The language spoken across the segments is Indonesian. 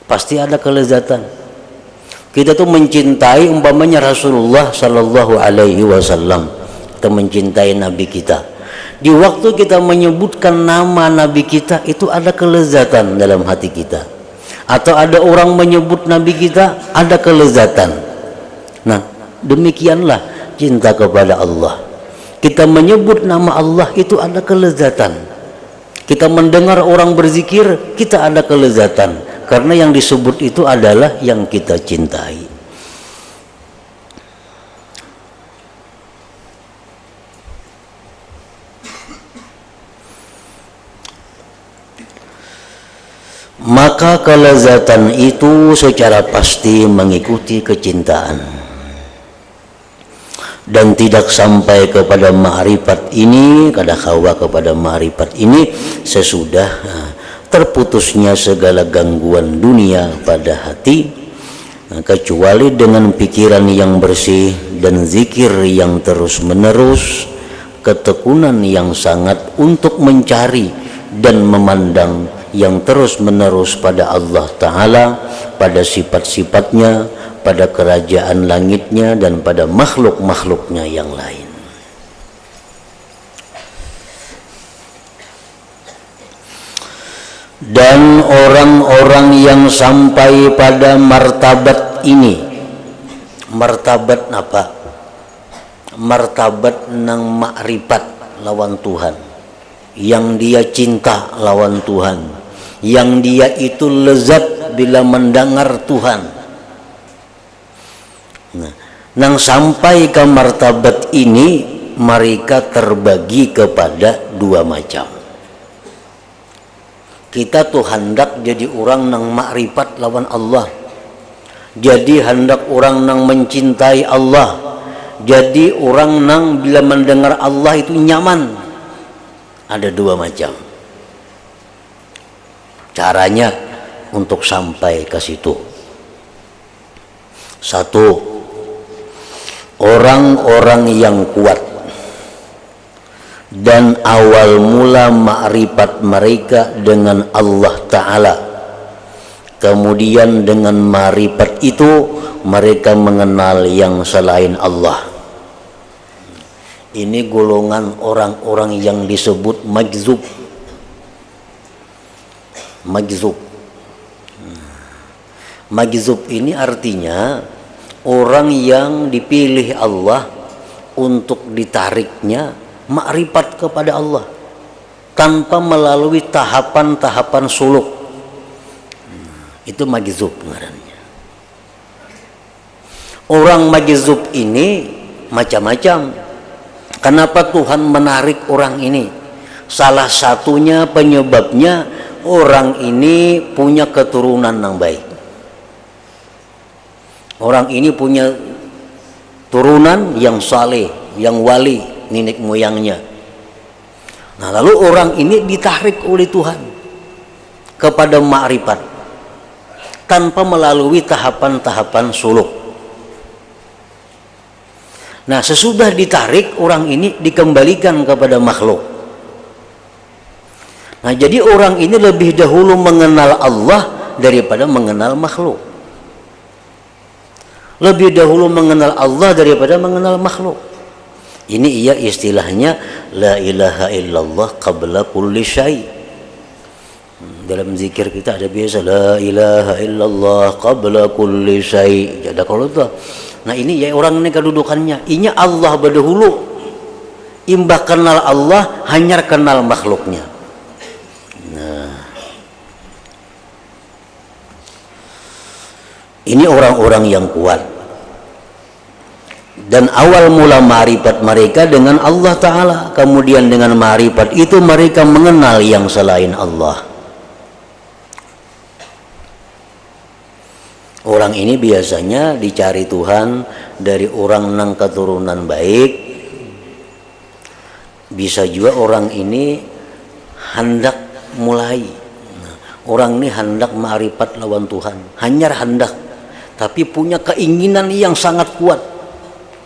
Pasti ada kelezatan. Kita tuh mencintai umpamanya Rasulullah Sallallahu Alaihi Wasallam, kita mencintai Nabi kita. Di waktu kita menyebutkan nama Nabi kita, itu ada kelezatan dalam hati kita. Atau ada orang menyebut Nabi kita, ada kelezatan. Nah, demikianlah cinta kepada Allah. Kita menyebut nama Allah, itu ada kelezatan. Kita mendengar orang berzikir, kita ada kelezatan. Karena yang disebut itu adalah yang kita cintai. Maka kelezatan itu secara pasti mengikuti kecintaan, dan tidak sampai kepada ma'rifat ini, kada hawa kepada ma'rifat ini sesudah terputusnya segala gangguan dunia pada hati, kecuali dengan pikiran yang bersih dan zikir yang terus menerus, ketekunan yang sangat untuk mencari dan memandang yang terus menerus pada Allah Ta'ala, pada sifat-sifatnya, pada kerajaan langitnya, dan pada makhluk-makhluknya yang lain. Dan orang-orang yang sampai pada martabat ini, martabat apa? Martabat nang makrifat lawan Tuhan, yang dia cinta lawan Tuhan, yang dia itu lezat bila mendengar Tuhan. Nah, nang sampai ke martabat ini, mereka terbagi kepada dua macam. Kita tuh hendak jadi orang nang makrifat lawan Allah, jadi hendak orang nang mencintai Allah, jadi orang nang bila mendengar Allah itu nyaman. Ada dua macam caranya untuk sampai ke situ. Satu, orang-orang yang kuat dan awal mula makrifat mereka dengan Allah Ta'ala, kemudian dengan makrifat itu mereka mengenal yang selain Allah. Ini golongan orang-orang yang disebut majzub. Majzub. Majzub ini artinya orang yang dipilih Allah untuk ditariknya makrifat kepada Allah tanpa melalui tahapan-tahapan suluk. Itu majzub ngarannya. Orang majzub ini macam-macam. Kenapa Tuhan menarik orang ini? Salah satunya penyebabnya, orang ini punya keturunan yang baik. Orang ini punya turunan yang saleh, yang wali, nenek moyangnya. Nah, lalu orang ini ditarik oleh Tuhan kepada makrifat tanpa melalui tahapan-tahapan suluk. Nah, sesudah ditarik, orang ini dikembalikan kepada makhluk. Nah, jadi orang ini lebih dahulu mengenal Allah daripada mengenal makhluk. Lebih dahulu mengenal Allah daripada mengenal makhluk. Ini ia istilahnya la ilaha illallah qabla kulli syai. Dalam zikir kita ada biasa la ilaha illallah qabla kulli syai. Jadi kalau itu, nah ini ya orang ini kedudukannya. Inya Allah berdahulu, imbah kenal Allah hanya kenal makhluknya. Ini orang-orang yang kuat, dan awal mula ma'rifat mereka dengan Allah Ta'ala, kemudian dengan ma'rifat itu mereka mengenal yang selain Allah. Orang ini biasanya dicari Tuhan dari orang nang keturunan baik. Bisa juga orang ini hendak mulai, orang ini hendak ma'rifat lawan Tuhan, hanya hendak, tapi punya keinginan yang sangat kuat.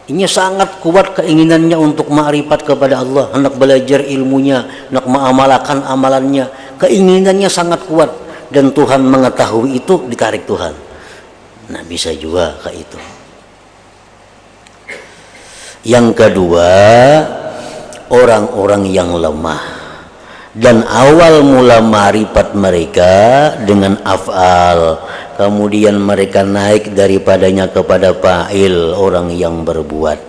Ini sangat kuat keinginannya untuk ma'rifat kepada Allah, hendak belajar ilmunya, hendak mengamalkan amalannya. Keinginannya sangat kuat, dan Tuhan mengetahui itu, ditarik Tuhan. Nah, bisa juga kayak itu. Yang kedua, orang-orang yang lemah dan awal mula ma'rifat mereka dengan af'al, kemudian mereka naik daripadanya kepada fa'il, orang yang berbuat.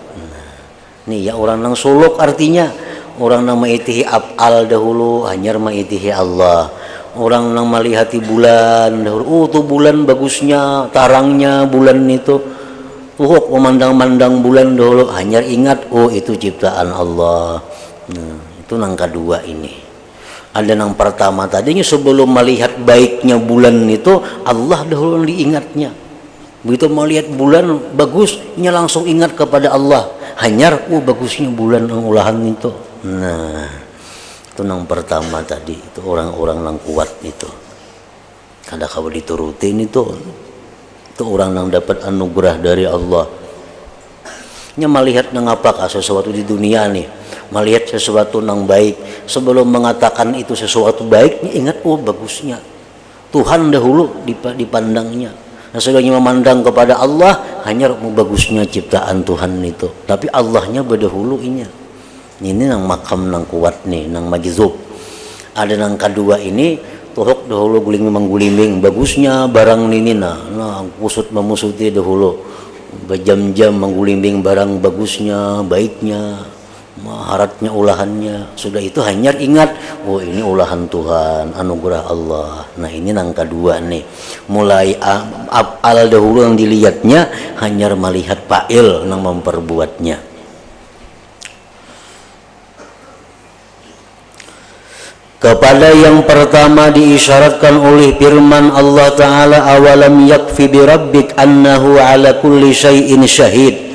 Nih ya, orang nang suluk artinya orang nang maitihi af'al dahulu, hanyar maitihi Allah. Orang nang malihati bulan dahulu, tuh bulan bagusnya, tarangnya bulan itu. Memandang-mandang bulan dahulu, hanyar ingat, itu ciptaan Allah. Nah, itu nang kedua ini. Ada nang pertama tadinya sebelum melihat baiknya bulan itu, Allah dahulu diingatnya. Begitu melihat bulan bagusnya langsung ingat kepada Allah. Hanyar, bagusnya bulan ulahan itu. Nah, itu nang pertama tadi, itu orang-orang nang kuat itu. Kada kau diturutin itu orang yang dapat anugerah dari Allah. Nya melihat nang apakah sesuatu di dunia nih, melihat sesuatu nang baik, sebelum mengatakan itu sesuatu baik, ingat bagusnya Tuhan dahulu dipandangnya. Nah, sudahnya memandang kepada Allah, hanya bagusnya ciptaan Tuhan itu, tapi Allahnya berdahulu inya. Ini nang makam nang kuat nih, nang majzub. Ada nang kedua ini, tohok dahulu guling mengguliming, bagusnya barang ini nah kusut memusuti dahulu, berjam-jam mengguliming barang bagusnya, baiknya, maharatnya, ulahannya. Sudah itu hanya ingat, ini ulahan Tuhan, anugerah Allah. Nah, ini nang kedua nih, mulai af'al dahulu yang dilihatnya, hanya melihat fa'il nang memperbuatnya. Kepada yang pertama diisyaratkan oleh firman Allah Ta'ala, awalam yakfi birabbik annahu ala kulli syai'in syahid.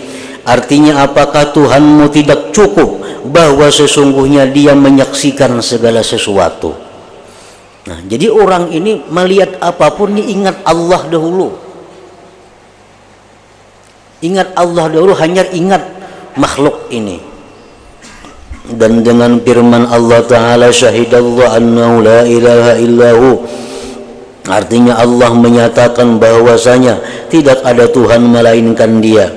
Artinya, apakah Tuhanmu tidak cukup bahwa sesungguhnya dia menyaksikan segala sesuatu. Nah, jadi orang ini melihat apapun ini ingat Allah dahulu. Ingat Allah dahulu, hanya ingat makhluk ini. Dan dengan firman Allah Ta'ala, syahidallahu annahu la ilaha illahu, artinya Allah menyatakan bahwasanya tidak ada Tuhan melainkan dia.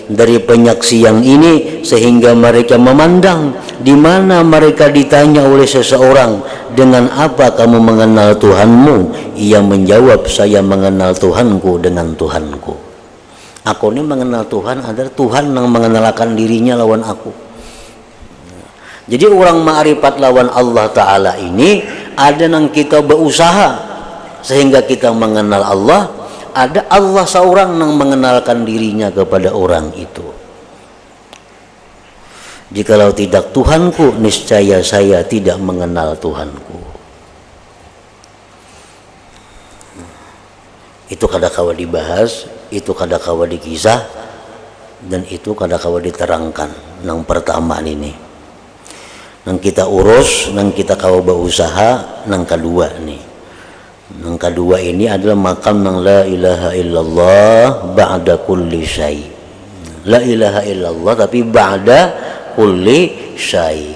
Dari penyaksian ini sehingga mereka memandang, di mana mereka ditanya oleh seseorang, dengan apa kamu mengenal Tuhanmu? Ia menjawab, saya mengenal Tuhanku dengan Tuhanku. Aku ini mengenal Tuhan adalah Tuhan yang mengenalkan dirinya lawan aku. Jadi orang ma'rifat lawan Allah Ta'ala ini, ada yang kita berusaha sehingga kita mengenal Allah, ada Allah seorang yang mengenalkan dirinya kepada orang itu. Jikalau tidak Tuhanku, niscaya saya tidak mengenal Tuhanku. Itu kadang-kala dibahas, itu kadang-kala dikisah, dan itu kadang-kala diterangkan. Yang pertama ini nang kita urus, nang kita kau berusaha, nang kedua nih. Nang kedua ini adalah makam nang la ilaha illallah ba'da kulli syai. La ilaha illallah tapi ba'da kulli syai.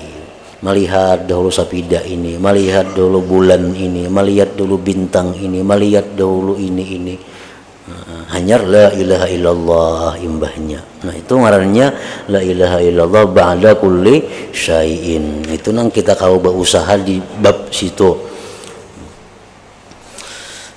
Melihat dahulu sapida ini, melihat dahulu bulan ini, melihat dahulu bintang ini, melihat dahulu ini. Hanya la ilaha illallah imbahnya. Nah, itu ngarannya la ilaha illallah ba'da kulli syai'in. Itu nang kita kau berusaha di bab situ.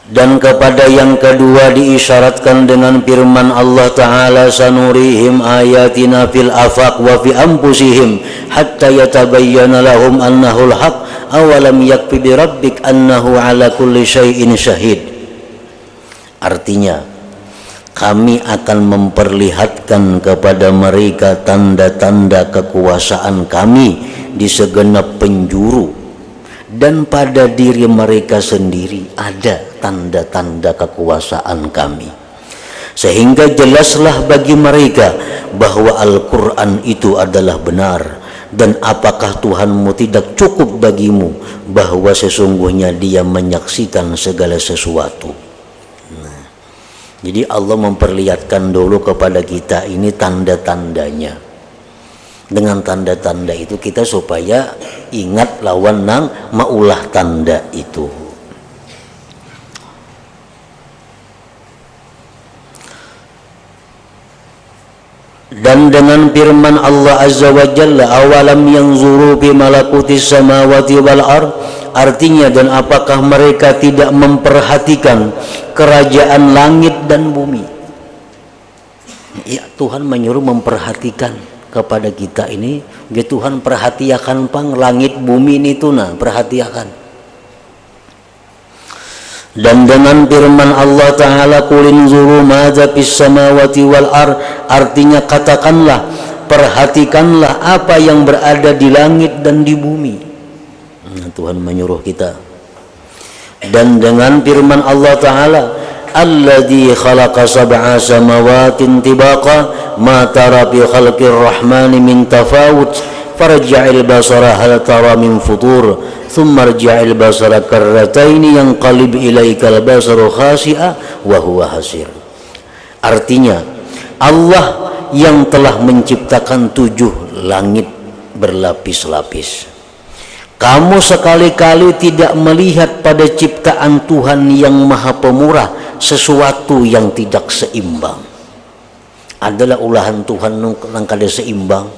Dan kepada yang kedua diisyaratkan dengan firman Allah Ta'ala, sanurihim ayatina fil afaq wa fi anfusihim hatta yatabayyana lahum annahul haq awalam yakfi bi rabbik annahu ala kulli syai'in syahid. Artinya, kami akan memperlihatkan kepada mereka tanda-tanda kekuasaan kami di segenap penjuru, dan pada diri mereka sendiri ada tanda-tanda kekuasaan kami, sehingga jelaslah bagi mereka bahwa Al-Quran itu adalah benar. Dan apakah Tuhanmu tidak cukup bagimu bahwa sesungguhnya dia menyaksikan segala sesuatu. Jadi Allah memperlihatkan dulu kepada kita ini tanda-tandanya. Dengan tanda-tanda itu kita supaya ingat lawan nang maulah tanda itu. Dan dengan firman Allah Azza wa Jalla, awalam yanzuru fi malakutis samawati wal ard, artinya, dan apakah mereka tidak memperhatikan kerajaan langit dan bumi. Ya, Tuhan menyuruh memperhatikan kepada kita ini. Ya Tuhan, perhatikan pang langit bumi ini tuh, nah perhatikan. Dan dengan firman Allah Ta'ala, qulin zuru madza fis samawati wal ard, artinya katakanlah, perhatikanlah apa yang berada di langit dan di bumi. Tuhan menyuruh kita. Dan dengan firman Allah Ta'ala, alladzi khalaqa sab'a samawatin tibaqa ma tara fi khalqir rahmani min tafawut farji'il basara hal tara min futur thumma rji'il basara karrataini yanqalib ilaikal basaru khasi'a wa huwa hasir. Artinya, Allah yang telah menciptakan 7 langit berlapis-lapis. Kamu sekali-kali tidak melihat pada ciptaan Tuhan yang Maha Pemurah sesuatu yang tidak seimbang. Adalah ulahan Tuhan yang kada seimbang,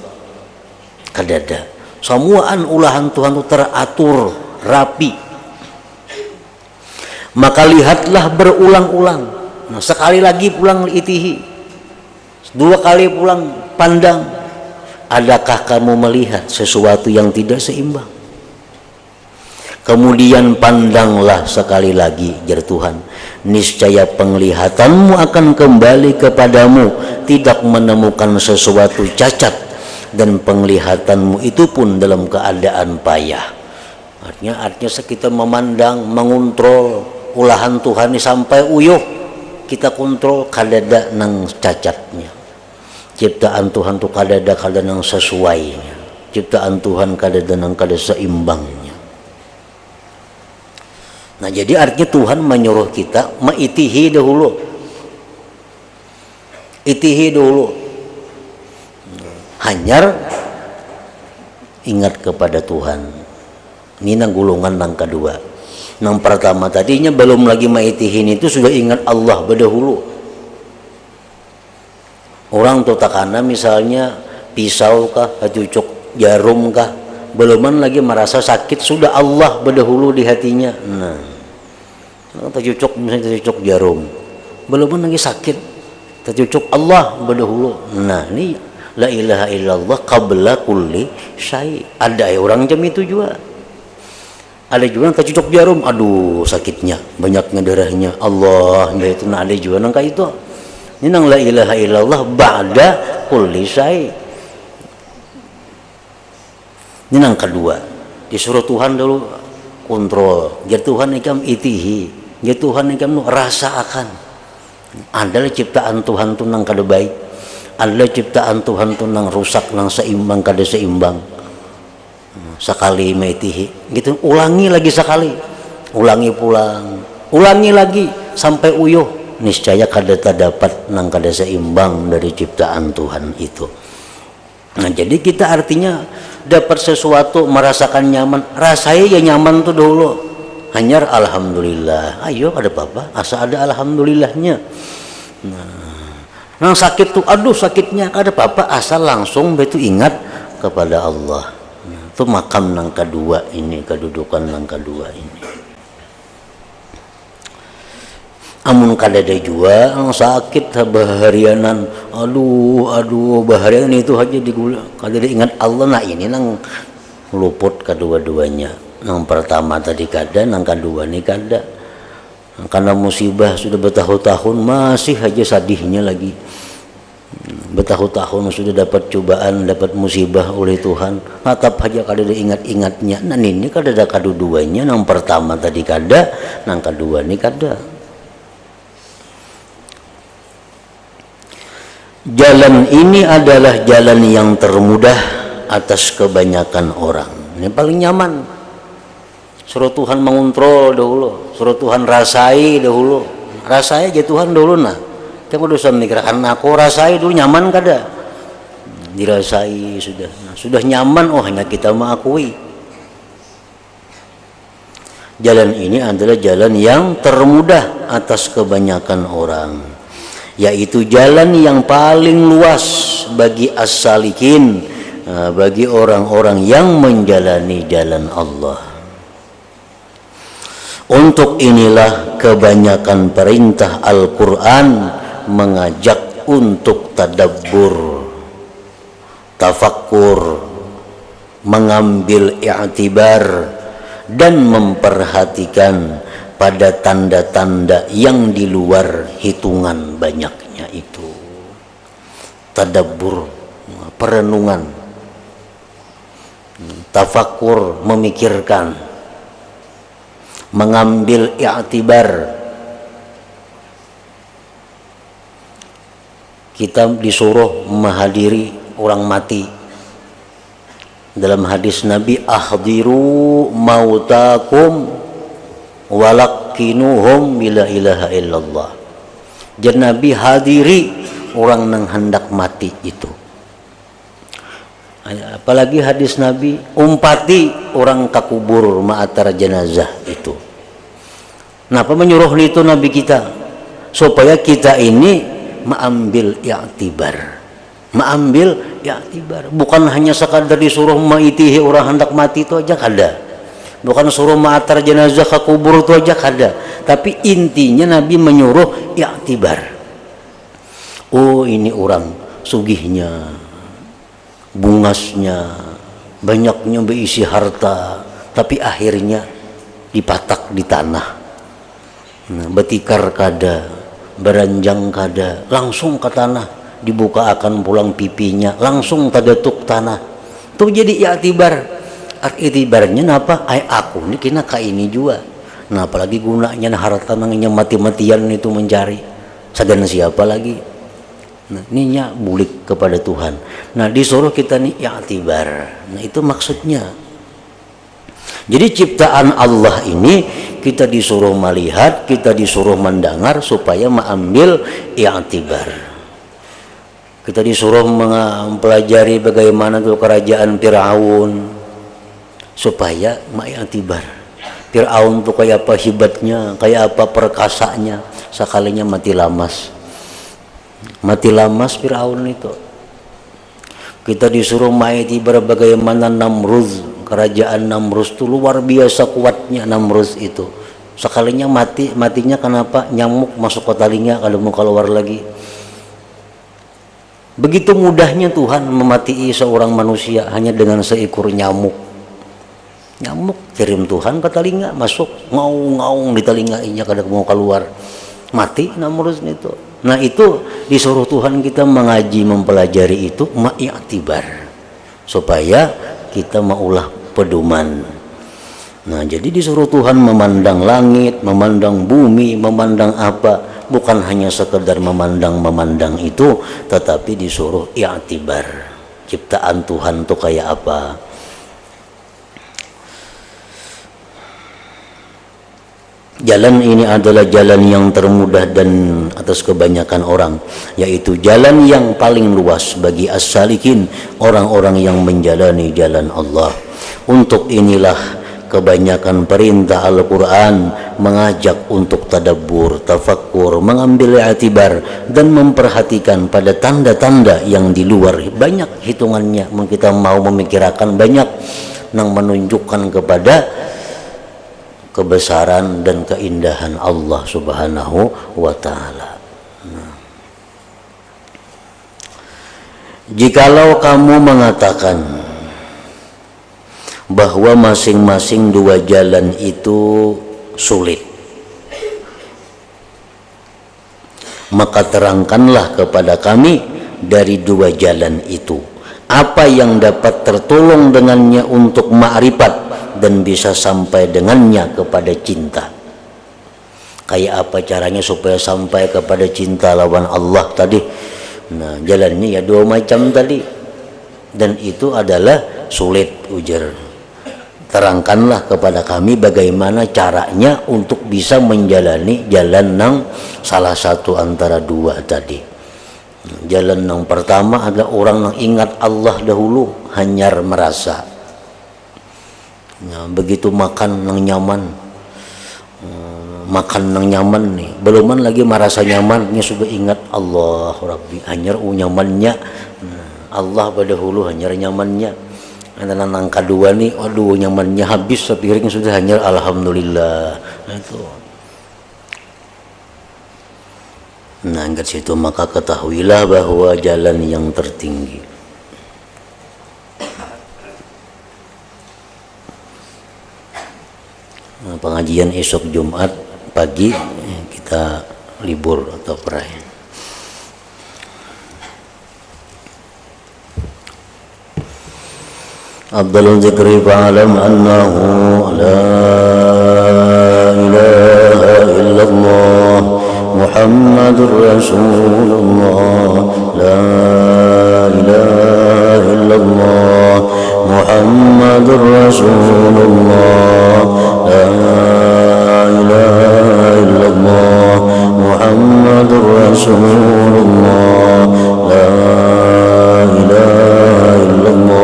kadada. Semuaan ulahan Tuhan itu teratur, rapi. Maka lihatlah berulang-ulang. Nah, sekali lagi pulang itihi, 2 kali pulang pandang. Adakah kamu melihat sesuatu yang tidak seimbang? Kemudian pandanglah sekali lagi, jar Tuhan, niscaya penglihatanmu akan kembali kepadamu, tidak menemukan sesuatu cacat, dan penglihatanmu itu pun dalam keadaan payah. Artinya kita memandang, mengontrol ulahan Tuhan ini sampai uyuh, kita kontrol kadada nang cacatnya. Ciptaan Tuhan tu kadada nang sesuainya. Ciptaan Tuhan kadada nang kada seimbangnya. Nah, jadi artinya Tuhan menyuruh kita maitihi dahulu. Itihi dulu. Hanyar ingat kepada Tuhan. Ini nang gulungan nang kedua. Nang pertama tadinya belum lagi maitihin itu sudah ingat Allah berdahulu. Orang tuh takana misalnya pisau kah, cucuk jarum kah, beluman lagi merasa sakit, sudah Allah berdahulu di hatinya. Nah, tercucuk misalnya tercucuk jarum, beluman lagi sakit, tercucuk Allah berdahulu. Nah, ini la ilaha illallah qabla kulli syai. Ada orang jam itu juga. Ada juga yang tercucuk jarum, aduh sakitnya, banyaknya darahnya, Allah, itu nah ada juga nang kayak itu. Ini nang la ilaha illallah ba'da kulli syai. Ini yang kedua, disuruh Tuhan dulu kontrol. Ya Tuhan ikam itihi, ya Tuhan ikam rasakan. Adalah ciptaan Tuhan tu nang kada baik, adalah ciptaan Tuhan tu nang rusak, nang seimbang kada seimbang. Sekali maitihi, gitu ulangi lagi sekali, ulangi pulang, ulangi lagi sampai uyuh. Niscaya kada dapat nang kada seimbang dari ciptaan Tuhan itu. Nah, jadi kita artinya dapat sesuatu, merasakan nyaman, rasanya ya nyaman tuh dulu. Hanyar alhamdulillah, ayo ada apa-apa, asa ada alhamdulillahnya. Nah sakit tuh, aduh sakitnya ada apa-apa, asal langsung betul ingat kepada Allah. Nah, itu makam nang kedua ini, kedudukan nang kedua ini. Amun kadada juga ang sakit baharianan, aduh baharian itu aja digula, kadada ingat Allah. Nah ini nang luput kedua-duanya. Nang pertama tadi kada, nang kedua ini kada. Karena musibah sudah bertahun-tahun masih aja sadihnya lagi. Bertahun-tahun sudah dapat cobaan, dapat musibah oleh Tuhan, tetap aja kadada ingat-ingatnya. Nah ini kadada kedua-duanya, nang pertama tadi kada, nang kedua ini kada. Jalan ini adalah jalan yang termudah atas kebanyakan orang. Ini paling nyaman. Suruh Tuhan mengontrol dahulu, suruh Tuhan rasai dahulu. Rasai aja Tuhan dahulu nah. Kita udah mikirkan aku rasai dulu nyaman kada? Dirasai sudah. Nah, sudah nyaman, oh hanya kita mengakui. Jalan ini adalah jalan yang termudah atas kebanyakan orang. Yaitu jalan yang paling luas luas bagi as-salikin, bagi orang-orang yang menjalani jalan Allah. Untuk inilah kebanyakan perintah Al-Quran mengajak untuk tadabbur, tafakkur, mengambil i'tibar dan memperhatikan pada tanda-tanda yang di luar hitungan banyaknya itu. Tadabbur, perenungan, tafakkur, memikirkan, mengambil i'tibar. Kita disuruh menghadiri orang mati. Dalam hadis Nabi, ahdiru mautakum walakinuhum bila ilaha illallah. Jadi Nabi hadiri orang yang hendak mati itu. Apalagi hadis Nabi, umpati orang kakubur ma'atar jenazah itu. Kenapa menyuruh itu Nabi kita? Supaya kita ini mengambil i'tibar. Mengambil i'tibar. Bukan hanya sekadar disuruh maitihi orang hendak mati itu aja kada. Bukan suruh ma'atar jenazah ke kubur itu aja kada. Tapi intinya Nabi menyuruh i'tibar. Oh, ini orang sugihnya, bungasnya, banyaknya berisi harta, tapi akhirnya dipatak di tanah. Nah, betikar kada, beranjang kada, langsung ke tanah, dibuka akan pulang pipinya, langsung tadetuk tanah. Itu jadi i'tibar. I'tibarnya napa? Aku ini kena ka ini juga. Nah, apalagi gunanya harta nangnya mati-matian itu mencari. Sagan siapa lagi? Nah, ininya bulik kepada Tuhan. Nah, disuruh kita nih i'tibar. Nah, itu maksudnya. Jadi ciptaan Allah ini kita disuruh melihat, kita disuruh mendengar supaya mengambil i'tibar. Kita disuruh mempelajari bagaimana tuh kerajaan Firaun supaya i'tibar. Firaun tuh kayak apa hebatnya, kayak apa perkasanya, sekalinya mati lamas. Mati lamas Firaun itu. Kita disuruh m'itibar bagaimana Namrud, kerajaan Namrud itu luar biasa kuatnya Namrud itu. Sekalinya matinya kenapa? Nyamuk masuk ke telinga kalau mau keluar lagi. Begitu mudahnya Tuhan mematii seorang manusia hanya dengan seekor nyamuk. Nyamuk kirim Tuhan ke telinga, masuk ngaung-ngaung di telinganya kada mau keluar. Mati Namrud itu. Nah, itu disuruh Tuhan kita mengaji, mempelajari itu i'tibar supaya kita maulah pedoman. Nah, jadi disuruh Tuhan memandang langit, memandang bumi, memandang apa, bukan hanya sekedar memandang itu, tetapi disuruh i'tibar. Ciptaan Tuhan itu kayak apa? Jalan ini adalah jalan yang termudah dan atas kebanyakan orang, yaitu jalan yang paling luas bagi as-salikin, orang-orang yang menjalani jalan Allah. Untuk inilah kebanyakan perintah Al-Quran mengajak untuk tadabbur, tafakkur, mengambil i'tibar dan memperhatikan pada tanda-tanda yang di luar banyak hitungannya. Kita mau memikirkan banyak yang menunjukkan kepada kebesaran dan keindahan Allah Subhanahu wa ta'ala. Nah, jikalau kamu mengatakan bahwa masing-masing dua jalan itu sulit, maka terangkanlah kepada kami dari dua jalan itu apa yang dapat tertolong dengannya untuk ma'rifat dan bisa sampai dengannya kepada cinta. Kayak apa caranya supaya sampai kepada cinta lawan Allah tadi? Nah, jalannya ya dua macam tadi, dan itu adalah sulit, ujar. Terangkanlah kepada kami bagaimana caranya untuk bisa menjalani jalan yang salah satu antara dua tadi. Jalan yang pertama adalah orang yang ingat Allah dahulu, hanyar merasa. Nah, begitu makan yang nyaman, makan yang nyaman nih, beluman lagi merasa nyamannya sudah ingat Allah Rabbi, hanyar nyamannya. Nah, Allah pada hulu hanya nyamannya. Antara nangka dua nih, aduh nyamannya habis sepiring sudah hanya alhamdulillah. Nah, itu. Nah, angkat situ maka ketahuilah bahwa jalan yang tertinggi. Nah, pengajian esok Jumat pagi kita libur atau perai. Afdalul dzikri fa'alam annahu la ilaha illallah Muhammadur Rasulullah la ilaha illallah Muhammadur Rasulullah la ilaha illallah Muhammadur Rasulullah la ilaha illallah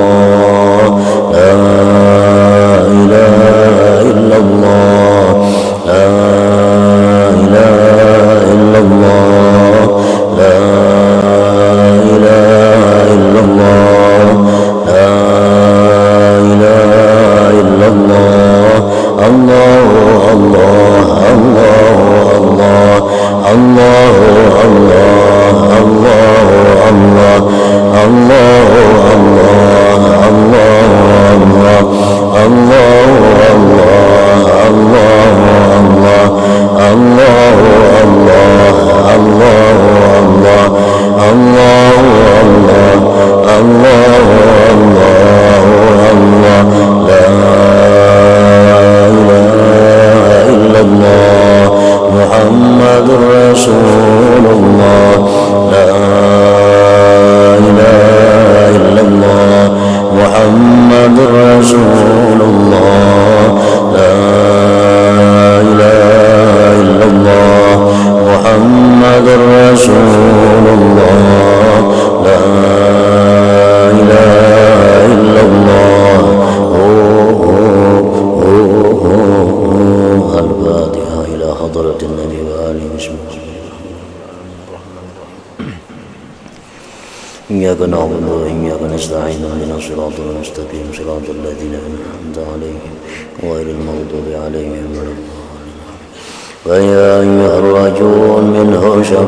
إياك نعبد وإياك نستعين اهدنا الصراط المستقيم صراط الذين أنعمت عليهم غير المغضوب عليهم ولا الضالين. ويا أيها الرجل منه شفاعة